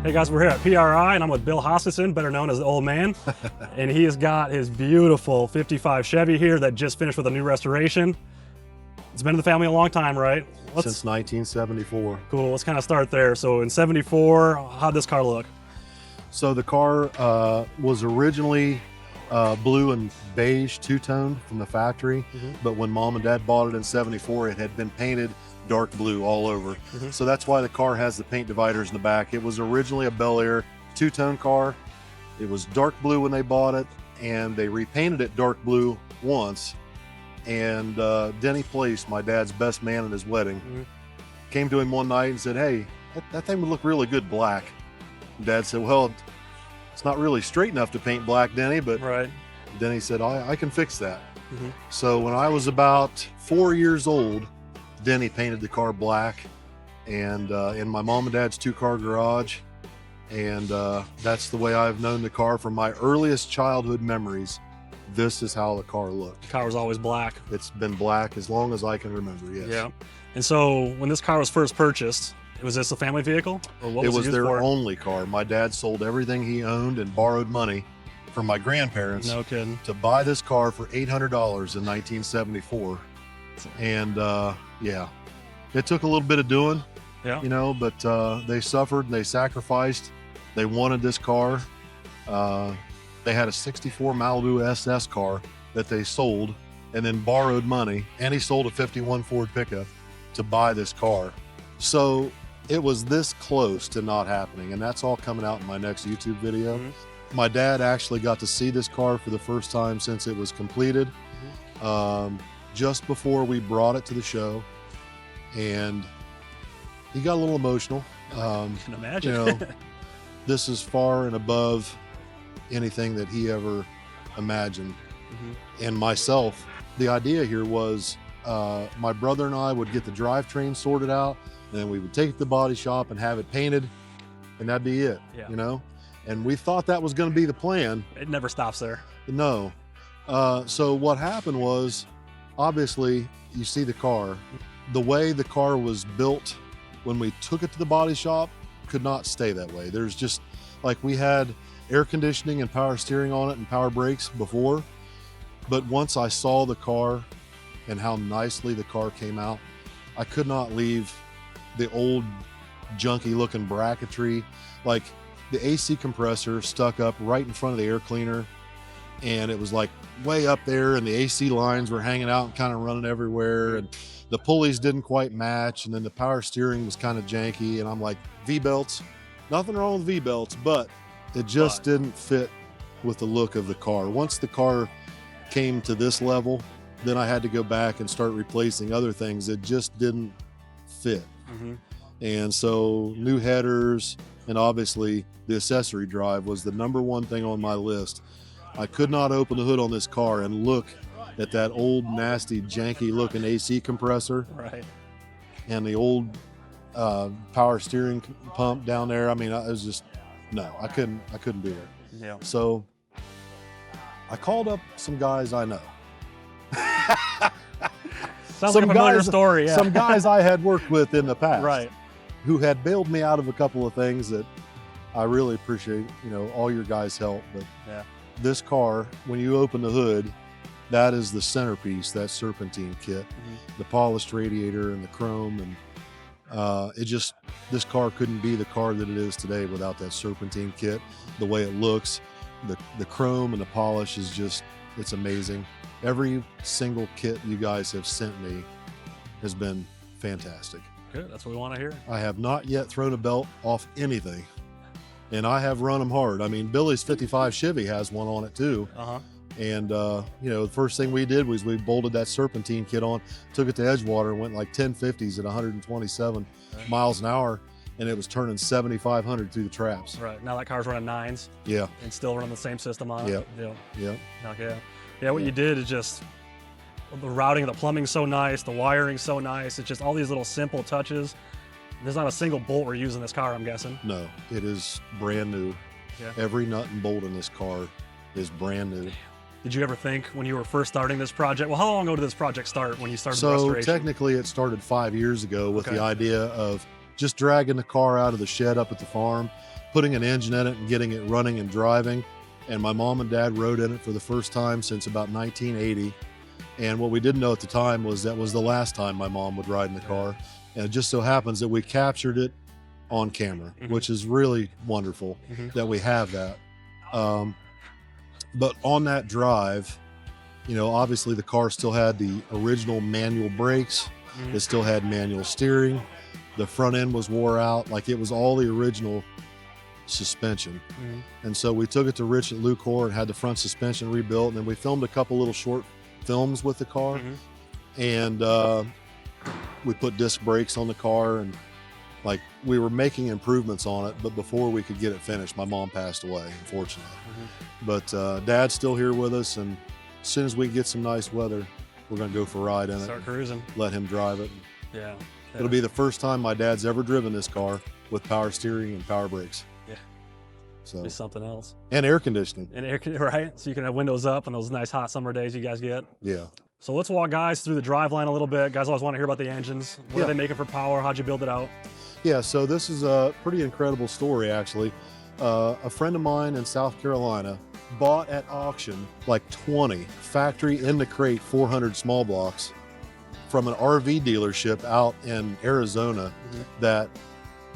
Hey guys, we're here at PRI and I'm with Bill Hoskinson, better known as the Old Man. And he has got his beautiful 55 Chevy here that just finished with a new restoration. It's been in the family a long time, right? Since 1974. Cool, let's kind of start there. So in 74, how'd this car look? So the car was originally blue and beige two-tone from the factory, but when Mom and Dad bought it in 74, it had been painted dark blue all over. So that's why the car has the paint dividers in the back. It was originally a Bel Air two-tone car. It was dark blue when they bought it, and they repainted it dark blue once. And Denny Place, my dad's best man at his wedding, came to him one night and said, "Hey, that thing would look really good black." And Dad said, "Well, it's not really straight enough to paint black, Denny," but Denny said, I can fix that. So when I was about 4 years old, Denny painted the car black, and in my mom and dad's two-car garage. And that's the way I've known the car from my earliest childhood memories. This is how the car looked. The car was always black. It's been black as long as I can remember, yes. Yeah. And so when this car was first purchased, was this a family vehicle? Or what it was was it used their for? only car. My dad sold everything he owned and borrowed money from my grandparents No kidding. to buy this car for $800 in 1974. And yeah, it took a little bit of doing, you know, but they suffered and they sacrificed. They wanted this car. They had a 64 Malibu SS car that they sold and then borrowed money, and he sold a 51 Ford pickup to buy this car. So it was this close to not happening, and that's all coming out in my next YouTube video. My dad actually got to see this car for the first time since it was completed, just before we brought it to the show, and he got a little emotional. I can imagine. You know, this is far and above anything that he ever imagined. And myself, the idea here was my brother and I would get the drivetrain sorted out, and then we would take it to the body shop and have it painted, and that'd be it, you know? And we thought that was gonna be the plan. It never stops there. No. So what happened was, obviously, you see the car. The way the car was built when we took it to the body shop could not stay that way. There's just, like, we had air conditioning and power steering on it and power brakes before, but once I saw the car and how nicely the car came out, I could not leave the old junky looking bracketry. Like, the AC compressor stuck up right in front of the air cleaner, and it was like way up there, and the AC lines were hanging out and kind of running everywhere, and the pulleys didn't quite match, and then the power steering was kind of janky, and I'm like, V-belts, nothing wrong with V-belts, but it just didn't fit with the look of the car. Once the car came to this level, then I had to go back and start replacing other things that just didn't fit. And so new headers, and obviously the accessory drive was the #1 thing on my list. I could not open the hood on this car and look at that old, nasty, janky looking AC compressor and the old power steering pump down there. I mean, I was just, no, I couldn't do it. So I called up some guys I know. Sounds like a familiar story, Some guys I had worked with in the past, who had bailed me out of a couple of things that I really appreciate, you know, all your guys' help. But this car, when you open the hood, that is the centerpiece, that serpentine kit, the polished radiator and the chrome, and this car couldn't be the car that it is today without that serpentine kit. The way it looks, the chrome and the polish is just, it's amazing. Every single kit you guys have sent me has been fantastic. Good, that's what we want to hear. I have not yet thrown a belt off anything, and I have run them hard. I mean, Billy's 55 Chevy has one on it too. And you know, the first thing we did was we bolted that serpentine kit on, took it to Edgewater, and went like 1050s at 127 miles an hour, and it was turning 7,500 through the traps. Now that car's running 9s. And still running the same system on it. Yeah, what you did is just, the routing of the plumbing's so nice, the wiring's so nice. It's just all these little simple touches. There's not a single bolt we're using in this car, I'm guessing. No, it is brand new. Every nut and bolt in this car is brand new. Did you ever think when you were first starting this project, well, how long ago did this project start when you started the restoration? So technically it started 5 years ago with the idea of just dragging the car out of the shed up at the farm putting an engine in it and getting it running and driving. And my mom and dad rode in it for the first time since about 1980. And what we didn't know at the time was that was the last time my mom would ride in the car. And it just so happens that we captured it on camera, which is really wonderful that we have that. But on that drive, you know, obviously the car still had the original manual brakes. It still had manual steering. The front end was wore out. Like, it was all the original suspension. And so we took it to Rich at Lucor and had the front suspension rebuilt. And then we filmed a couple little short films with the car. And we put disc brakes on the car, and like, we were making improvements on it, but before we could get it finished, my mom passed away, unfortunately. But Dad's still here with us, and as soon as we get some nice weather, we're gonna go for a ride in it. Start cruising. Let him drive it. Yeah. It'll be the first time my dad's ever driven this car with power steering and power brakes. Yeah. So be something else. And air conditioning. And right? So you can have windows up on those nice hot summer days you guys get. Yeah. So let's walk guys through the drive line a little bit. Guys always want to hear about the engines. What are they making for power? How'd you build it out? Yeah, so this is a pretty incredible story, actually. A friend of mine in South Carolina bought at auction like 20 factory in the crate 400 small blocks from an RV dealership out in Arizona that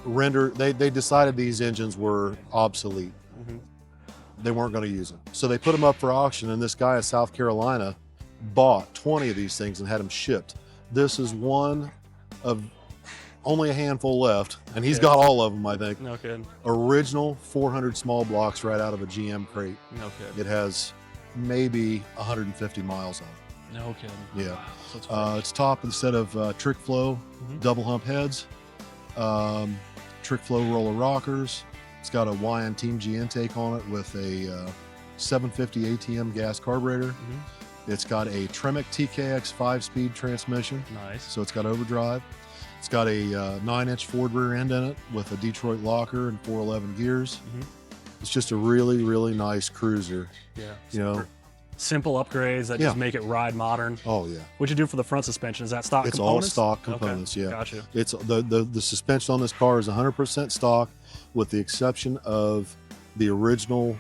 they decided these engines were obsolete. They weren't going to use them. So they put them up for auction, and this guy in South Carolina bought 20 of these things and had them shipped. This is one of only a handful left, and he's got all of them, I think. No kidding. Original 400 small blocks right out of a GM crate. No kidding. It has maybe 150 miles on it. No kidding. Yeah. So it's topped instead of trick flow, double hump heads, trick flow roller rockers. It's got a YN Team G intake on it with a 750 ATM gas carburetor. It's got a Tremec TKX 5-speed transmission. Nice. So it's got overdrive. It's got a 9-inch Ford rear end in it with a Detroit locker and 411 gears. It's just a really, really nice cruiser. Yeah. You know, simple upgrades that just make it ride modern. Oh yeah. What'd you do for the front suspension? Is that stock components? It's all stock components. Okay. Yeah. Gotcha. It's the suspension on this car is 100% stock, with the exception of the original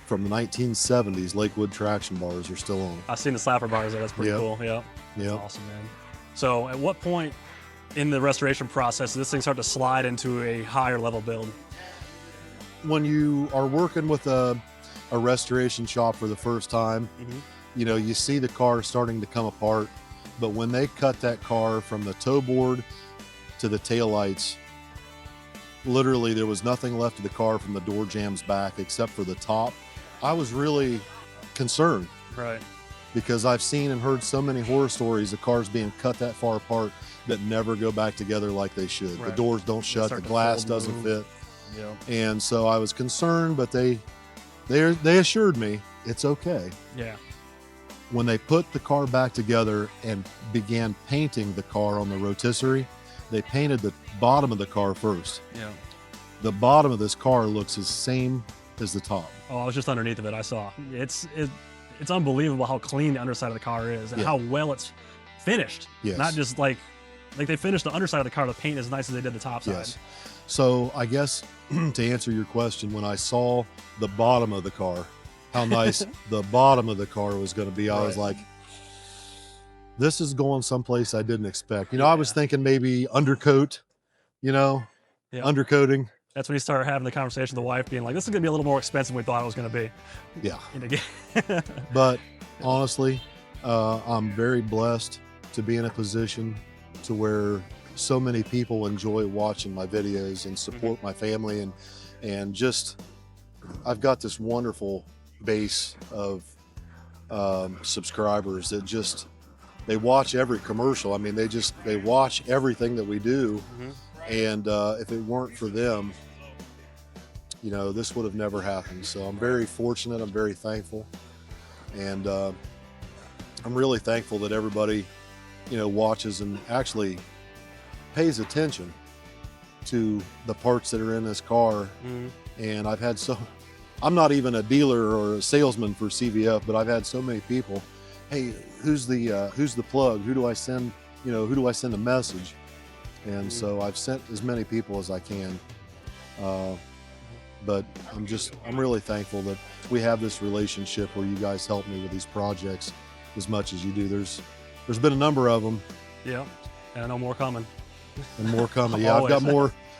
from the 1970s Lakewood traction bars are still on. I've seen the slapper bars there. That's pretty cool. Yeah. Yeah. Awesome, man. So at what point in the restoration process does this thing start to slide into a higher level build? When you are working with a restoration shop for the first time, you know, you see the car starting to come apart, but when they cut that car from the toe board to the taillights, literally there was nothing left of the car from the door jambs back except for the top. I was really concerned. Right. Because I've seen and heard so many horror stories of cars being cut that far apart that never go back together like they should. Right. The doors don't shut, the glass doesn't fit. Yeah. And so I was concerned, but they assured me it's okay. Yeah. When they put the car back together and began painting the car on the rotisserie, they painted the bottom of the car first. Yeah. The bottom of this car looks the same as the top. Oh, I was just underneath of it. I saw. It's unbelievable how clean the underside of the car is and how well it's finished. Yes. Not just like they finished the underside of the car, the paint as nice as they did the top side. Yes. So I guess to answer your question, when I saw the bottom of the car, how nice the bottom of the car was going to be, I was like, this is going someplace I didn't expect. You know, I was thinking maybe undercoat, you know, undercoating. That's when you start having the conversation with the wife being like, this is going to be a little more expensive than we thought it was going to be. Yeah. You know, but honestly, I'm very blessed to be in a position to where so many people enjoy watching my videos and support my family. And just, I've got this wonderful base of subscribers that just, they watch every commercial. I mean, they watch everything that we do. And if it weren't for them, you know, this would have never happened. So I'm very fortunate. I'm very thankful. And I'm really thankful that everybody, you know, watches and actually pays attention to the parts that are in this car. And I've had I'm not even a dealer or a salesman for CVF, but I've had so many people, hey, who's the plug? Who do I send, you know, who do I send a message? And so I've sent as many people as I can. but I'm really thankful that we have this relationship where you guys help me with these projects as much as you do. There's been a number of them. Yeah, and I know more coming. And more coming. Yeah,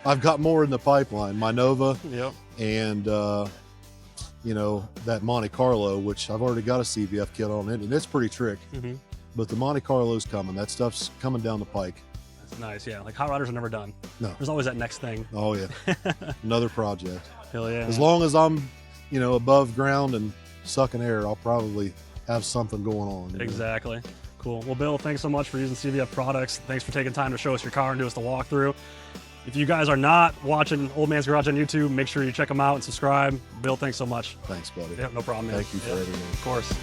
I've got more in the pipeline. My Nova. Yep. And you know, that Monte Carlo, which I've already got a CVF kit on it, and it's pretty trick. But the Monte Carlo's coming. That stuff's coming down the pike. That's nice. Yeah, like hot rodders are never done. No. There's always that next thing. Oh yeah. Another project. Hell yeah. As long as I'm, you know, above ground and sucking air, I'll probably have something going on. Exactly. Know? Cool. Well, Bill, thanks so much for using CVF products. Thanks for taking time to show us your car and do us the walkthrough. If you guys are not watching Old Man's Garage on YouTube, make sure you check them out and subscribe. Bill, thanks so much. Thanks, buddy. Yeah, no problem, man. Thank you for having me. Of course.